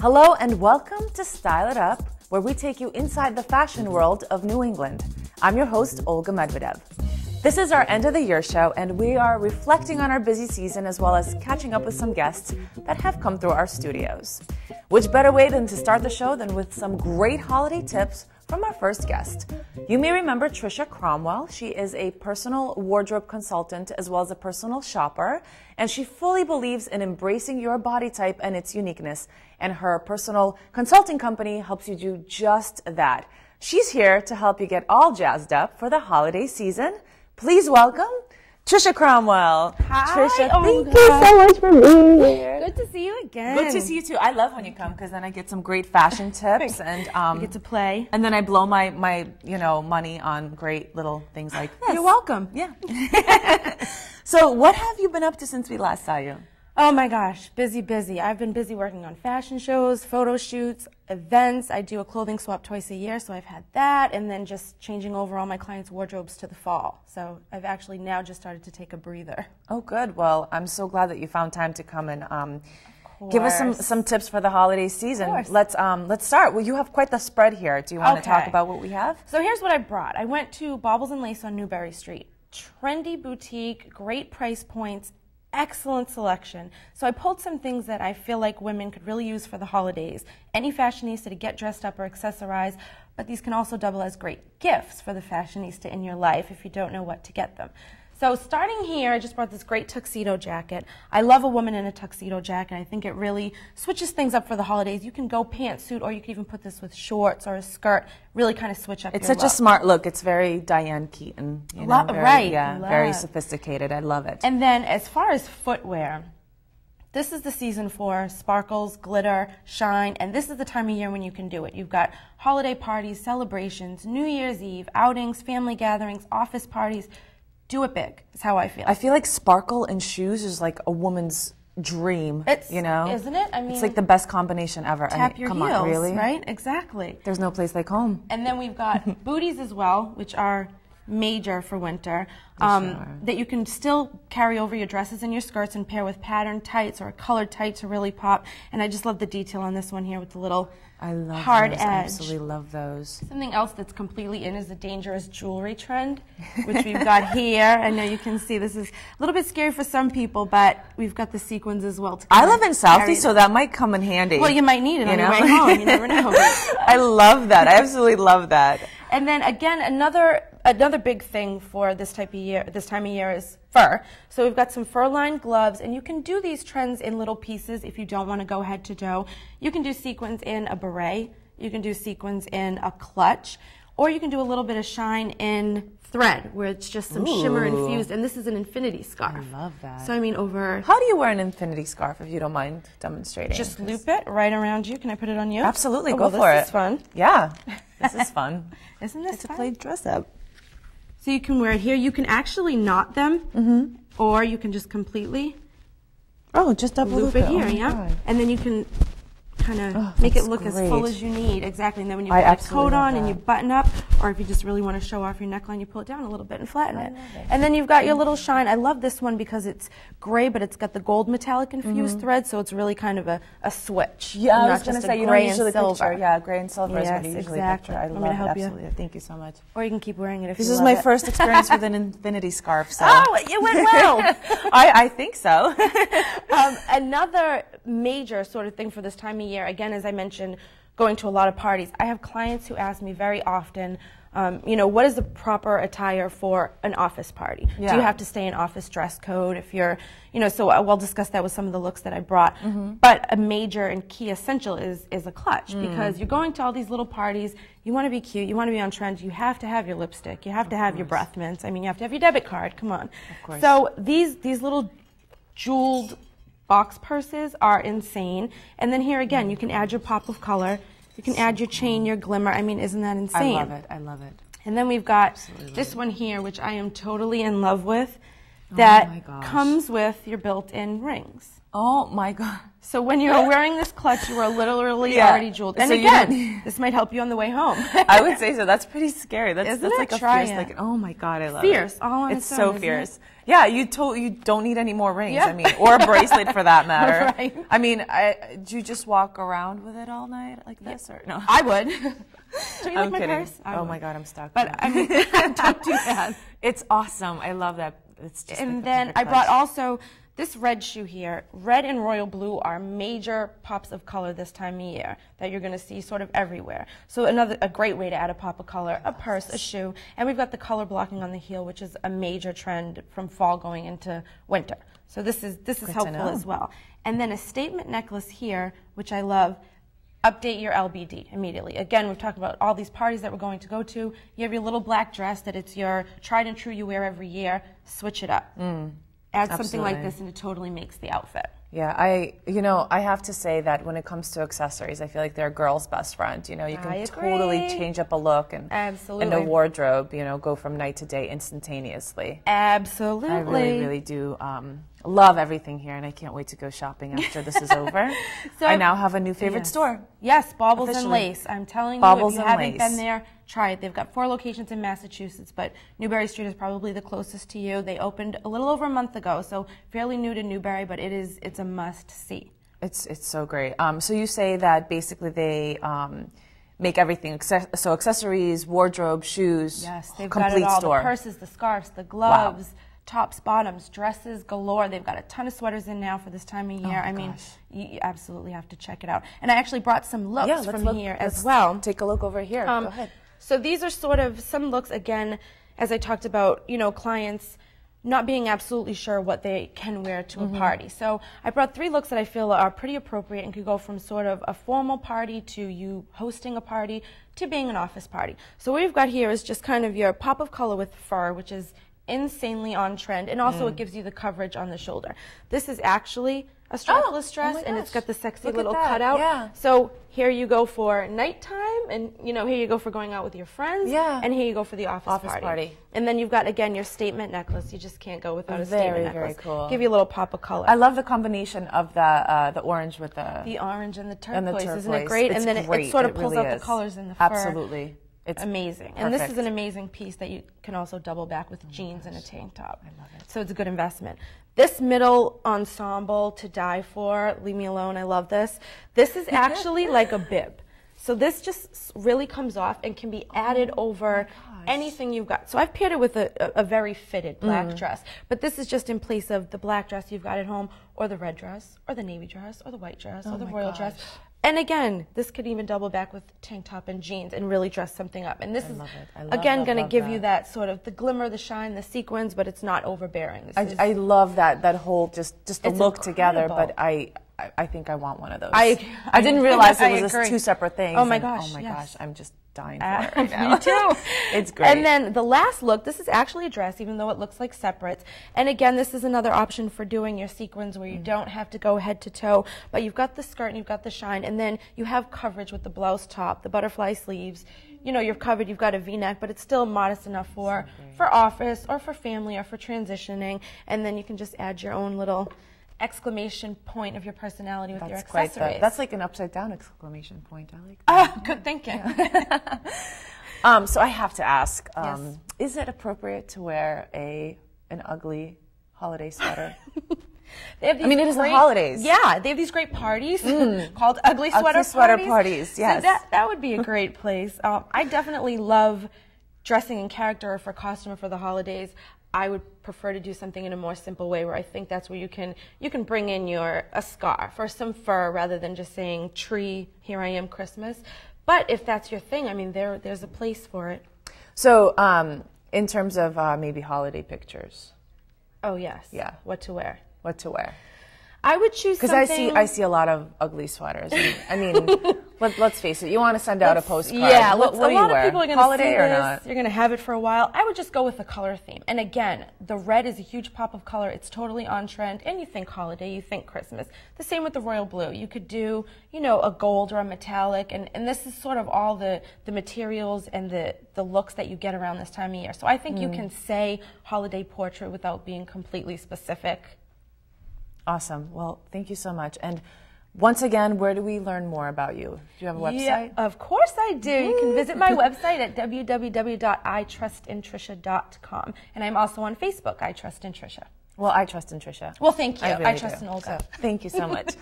Hello and welcome to Style It Up, where we take you inside the fashion world of New England. I'm your host, Olga Medvedev. This is our end of the year show, and we are reflecting on our busy season as well as catching up with some guests that have come through our studios. Which better way than to start the show than with some great holiday tips from our first guest. You may remember Tricia Cromwell. She is a personal wardrobe consultant as well as a personal shopper, and she fully believes in embracing your body type and its uniqueness, and her personal consulting company helps you do just that. She's here to help you get all jazzed up for the holiday season. Please welcome Tricia Cromwell. Hi, Tricia, Olga. thank you so much for being here. Good to see you again. Good to see you too. I love when you come because then I get some great fashion tips and you get to play. And then I blow my money on great little things like this. You're welcome. Yeah. So what have you been up to since we last saw you? Oh my gosh, busy. I've been busy working on fashion shows, photo shoots, events. I do a clothing swap twice a year, so I've had that, and then just changing over all my clients' wardrobes to the fall. So I've actually now just started to take a breather. Oh, good. Well, I'm so glad that you found time to come and give us some tips for the holiday season. Let's start. Well, you have quite the spread here. Do you want to talk about what we have? So here's what I brought. I went to Baubles and Lace on Newbury Street. Trendy boutique, great price points, excellent selection. So I pulled some things that I feel like women could really use for the holidays. Any fashionista to get dressed up or accessorize, but these can also double as great gifts for the fashionista in your life if you don't know what to get them. So starting here, I just brought this great tuxedo jacket. I love a woman in a tuxedo jacket. I think it really switches things up for the holidays. You can go pantsuit, or you can even put this with shorts or a skirt. Really kind of switch up your look. It's such a smart look. It's very Diane Keaton. You know, right. Yeah, very sophisticated. I love it. And then as far as footwear, this is the season for sparkles, glitter, shine, and this is the time of year when you can do it. You've got holiday parties, celebrations, New Year's Eve, outings, family gatherings, office parties. Do it big, is how I feel. I feel like sparkle in shoes is like a woman's dream, you know? Isn't it? I mean, it's like the best combination ever. Tap your come heels, on, really? right? Exactly. There's no place like home. And then we've got booties as well, which are major for winter, that you can still carry over your dresses and your skirts and pair with patterned tights or a colored tight to really pop. And I just love the detail on this one here with the little hard edge. I absolutely love those. Something else that's completely in is the dangerous jewelry trend, which we've got here. I know you can see this is a little bit scary for some people, but we've got the sequins as well. I live in Southie, so that might come in handy. Well, you might need it on your way home. You never know. I love that. I absolutely love that. And then again, another big thing for this time of year is fur. So we've got some fur-lined gloves, and you can do these trends in little pieces if you don't want to go head to toe. You can do sequins in a beret, you can do sequins in a clutch, or you can do a little bit of shine in thread, where it's just some shimmer infused, and this is an infinity scarf. I love that. So I mean over... How do you wear an infinity scarf, if you don't mind demonstrating? Just loop it right around you. Can I put it on you? Absolutely, go for it. This is fun. Yeah, this is fun. Isn't this fun? To play dress up. So you can wear it here. You can actually knot them, or you can just completely just double loop it here, God. And then you can kind of make it look as full as you need. Exactly. And then when you put a coat on and you button up, or if you just really want to show off your neckline, you pull it down a little bit and flatten it. And then you've got your little shine. I love this one because it's gray, but it's got the gold metallic infused thread, so it's really kind of a switch. Yeah, I was going to say, you don't usually picture. Yeah, gray and silver is yes, what you usually exactly. picture. I love it, absolutely. Thank you so much. Or you can keep wearing it if this you is love my it. first experience with an infinity scarf. So. Oh, it went well. I think so. Another major sort of thing for this time of year, again, as I mentioned, going to a lot of parties. I have clients who ask me very often, what is the proper attire for an office party? Yeah. Do you have to stay in office dress code if you're, so we'll discuss that with some of the looks that I brought. But a major and key essential is a clutch, because you're going to all these little parties, you want to be cute, you want to be on trend, you have to have your lipstick, you have to have your breath mints, I mean, you have to have your debit card, come on. Of course. So these little jeweled box purses are insane. And then here again, you can add your pop of color. You can add your chain, your glimmer. I mean, isn't that insane? I love it. I love it. And then we've got this one here, which I am totally in love with. that comes with your built-in rings. Oh my God. So when you're wearing this clutch, you are literally already jeweled. And so again, this might help you on the way home. I would say so. That's pretty scary. That's Isn't like it? a fierce, like, oh my God, I love fierce, it. all on it's its so own, fierce. Yeah, you don't need any more rings. Yeah. I mean, or a bracelet for that matter. Right. I mean, do you just walk around with it all night like this, or no? I would. Do you like my kidding. purse? Oh my God, I'm stuck. But I mean, don't do that. It's awesome. I love that. It's just and like then I brought also this red shoe here. Red and royal blue are major pops of color this time of year that you're going to see sort of everywhere. So a great way to add a pop of color, a purse, a shoe, and we've got the color blocking on the heel, which is a major trend from fall going into winter. So this is helpful as well. And then a statement necklace here, which I love. Update your LBD immediately. Again, we've talked about all these parties that we're going to go to. You have your little black dress that it's your tried and true you wear every year. Switch it up. Add something like this and it totally makes the outfit. Yeah, I have to say that when it comes to accessories, I feel like they're a girl's best friend. You know, you can totally change up a look and a wardrobe, you know, go from night to day instantaneously. Absolutely. I really, really do love everything here, and I can't wait to go shopping after this is over. So I now have a new favorite store. Yes, Baubles and Lace. I'm telling you, if you haven't been there, try it. They've got 4 locations in Massachusetts, but Newbury Street is probably the closest to you. They opened a little over a month ago, so fairly new to Newbury, but it's a must-see. It's so great. So you say that basically they make everything, so accessories, wardrobe, shoes, yes, they've complete got it all. store. The purses, the scarves, the gloves, tops, bottoms, dresses galore. They've got a ton of sweaters in now for this time of year. I mean, you absolutely have to check it out. And I actually brought some looks from here as well. Take a look over here. Go ahead. So these are sort of some looks, again, as I talked about, you know, clients not being absolutely sure what they can wear to a party. So I brought 3 looks that I feel are pretty appropriate and could go from sort of a formal party to you hosting a party to being an office party. So what we've got here is just kind of your pop of color with fur, which is insanely on trend, and also it gives you the coverage on the shoulder. This is actually a strapless dress, and it's got the sexy little cutout. Yeah. So here you go for nighttime, and you know, here you go for going out with your friends, and here you go for the office party. And then you've got, again, your statement necklace. You just can't go without a statement necklace. Very cool. Give you a little pop of color. I love the combination of the orange with the orange and the turquoise. Isn't it great? It's and then great. it sort of pulls out the colors in the fur. Absolutely. It's amazing. Perfect. And this is an amazing piece that you can also double back with jeans and a tank top. I love it. So it's a good investment. This middle ensemble, to die for, leave me alone, I love this. This is actually like a bib. So this just really comes off and can be added over anything you've got. So I've paired it with a very fitted black dress. But this is just in place of the black dress you've got at home, or the red dress, or the navy dress, or the white dress, or the royal dress. And again, this could even double back with tank top and jeans and really dress something up. And this is, again, going to give you that sort of the glimmer, the shine, the sequins, but it's not overbearing. I love that whole just the look together, but I think I want one of those. I didn't realize it was just 2 separate things. Oh my gosh! Oh my gosh! I'm just dying for it right now. Me too. It's great. And then the last look, this is actually a dress, even though it looks like separates. And again, this is another option for doing your sequins where you don't have to go head to toe, but you've got the skirt and you've got the shine, and then you have coverage with the blouse top, the butterfly sleeves. You know, you're covered, you've got a V-neck, but it's still modest enough for office or for family or for transitioning, and then you can just add your own little exclamation point of your personality with your accessories. That's like an upside down exclamation point. I like that. Good thinking. So I have to ask, is it appropriate to wear an ugly holiday sweater? They have these it is the holidays. Yeah, they have these great parties called ugly sweater parties. Yes. So that would be a great place. I definitely love dressing in character or for costume or for the holidays. I would prefer to do something in a more simple way, where I think that's where you can bring in a scarf or some fur rather than just saying tree, here I am, Christmas. But if that's your thing, I mean, there's a place for it. So in terms of maybe holiday pictures. Oh yes. Yeah. What to wear? What to wear? I would choose something. Because I see a lot of ugly sweaters. I mean, Let's face it, you want to send out a postcard. Yeah, what a do you lot wear? of people are going to Holiday see or this. not? You're going to have it for a while. I would just go with the color theme. And again, the red is a huge pop of color. It's totally on trend. And you think holiday, you think Christmas. The same with the royal blue. You could do, you know, a gold or a metallic. And this is sort of all the materials and the looks that you get around this time of year. So I think you can say holiday portrait without being completely specific. Awesome. Well, thank you so much. And once again, where do we learn more about you? Do you have a website? Yeah, of course I do. You can visit my website at www.itrustintricia.com. And I'm also on Facebook, I Trust in Tricia. Well, I trust in Tricia. Well, thank you. I, really I trust do. in Olga. So, thank you so much.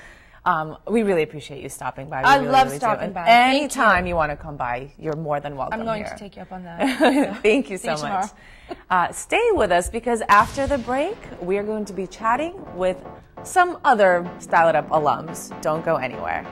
We really appreciate you stopping by. I really, love really stopping do. by. Anytime you want to come by, you're more than welcome. I'm going here. to take you up on that. Thank you so much. Stay with us because after the break, we are going to be chatting with some other Style It Up alums. Don't go anywhere.